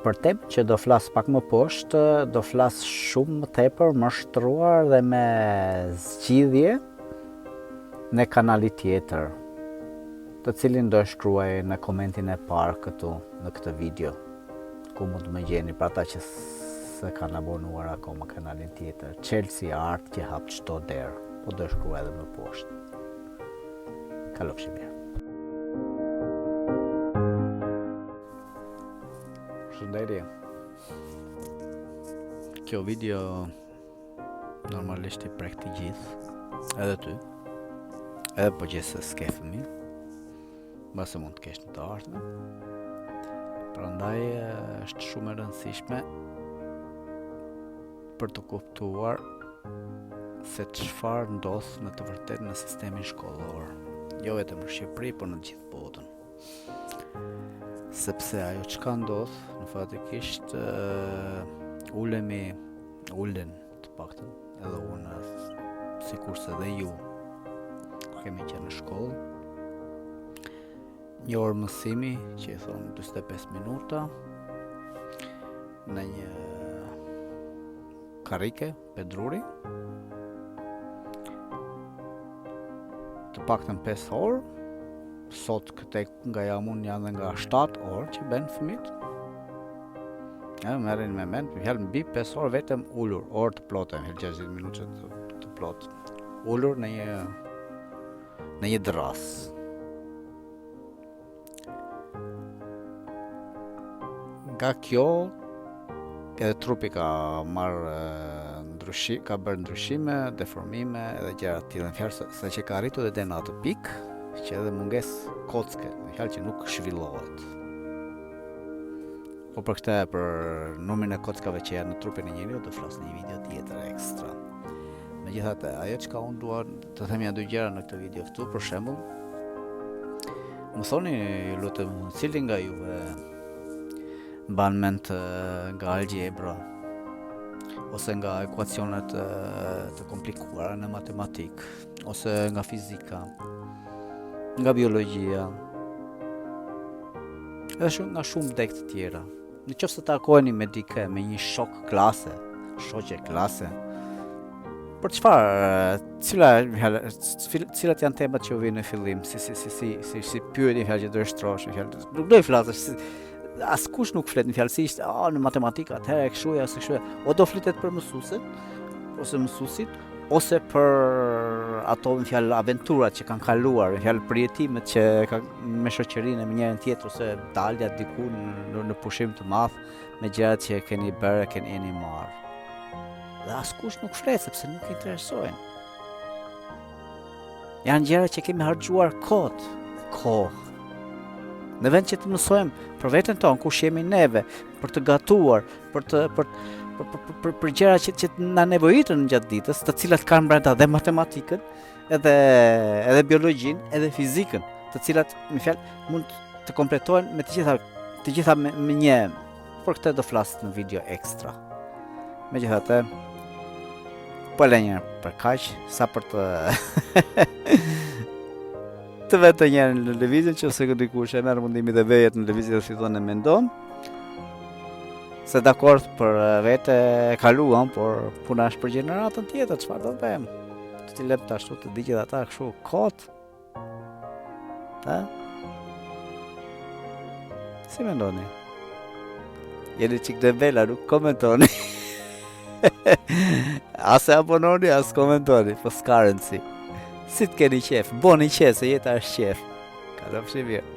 për temë që do flas pak më poshtë, do flas shumë më tepër, më shtruar dhe me zgjidhje në kanali tjetër, të cilin do shkruaj në komentin e parë këtu në këtë video, ku mund të më gjeni për ata që se kanë abonuar akoma kanalin tjetër, Chelsea Art që hap çdo derë, po do shkruaj edhe më poshtë. Kalofshi mirë. Shëndetje. Kjo video normalisht I prek të gjithë, edhe ty, edhe po gjithë se s'ke fëmi, mbase mund të kesh në të ardhmen. Prandaj është shumë e rëndësishme për të kuptuar se çfarë ndodh në të vërtetë në sistemin shkollor, jo vetëm në Shqipëri, por në gjithë botën. Sepse ajo çka ndodh, në fatikisht ulen të paktën, edhe unë sikurse dhe ju kemi qenë në shkollë, një orë mësimi që I thonë 45 minuta në një karrike, pedruri, të paktën 5 orë. Sot këte nga jam unë janë nga 7 orë që ben fëmit. Merrin me mend, fjalë mbi 5 orë vetëm ulur, orë të plotë, 60 minuta të plotë. Ulur në një dras. Nga kjo edhe trupi ka bërë ndryshime, deformime edhe gjëra të tilla, në fjalë se që ka arritur edhe në atë pikë që edhe munges kocke, në fjalë që nuk zhvillohet. Po për këtë, për numrin e kockave që janë në trupin e njeriu, do flas në një video tjetër ekstra. Megjithatë, ajo çka unë dua të them janë dy gjëra në këtë video këtu, për shembull, më thoni, ju lutem, cili nga juve mban mend nga algebra ose nga ekuacionet të komplikuara në matematikë, ose nga fizika, nga biologjia, edhe nga shumë dek të tjera. Në qoftë se takoheni me dikë, me një shoqe klase, për çfarë, cilat janë temat që u vinë në fillim, si pyetje fjalë që do shtrosh, nuk do I flasësh, askush nuk flet në fjalësisht, në matematika, atëherë kështu ose kështu, o do flitet për mësuesit, ose mësuesit, ose për ato në fjalë aventurat që kanë kaluar, në fjalë përjetimet që me shoqërinë e njërin tjetër, ose dalja diku në pushim të madh me gjërat që keni bërë, keni marrë. Dhe askush nuk flet sepse nuk I interesojnë. Janë gjëra që kemi harxuar kohë. Në vend që të mësojmë për veten tonë, kush jemi neve, për të gatuar, për gjëra që na nevojitën gjatë ditës, të cilat kanë brenda dhe matematikën, edhe biologjinë, edhe fizikën, të cilat, me fjalë, mund të kompletohen me të gjitha me një. Por këtë do flas në video ekstra. Megjithatë, po lënjë për kaq, sa për të vetë njerë në lëvizjen, që ose këtë dikush e merr mundimin dhe vejet në lëvizje dhe fillon e mendon se dakord për vete e kaluam, por puna është për gjeneratën tjetër, çfarë do bëjmë? Të ti lep të ashtu të digjet ata kështu kot. Si mendoni? Jeni çik debela, nuk komentoni. As e abononi, as komentoni, po s'ka rëndësi. Si të keni qef, boni qef, se jeta është qef. Kalofshi mirë.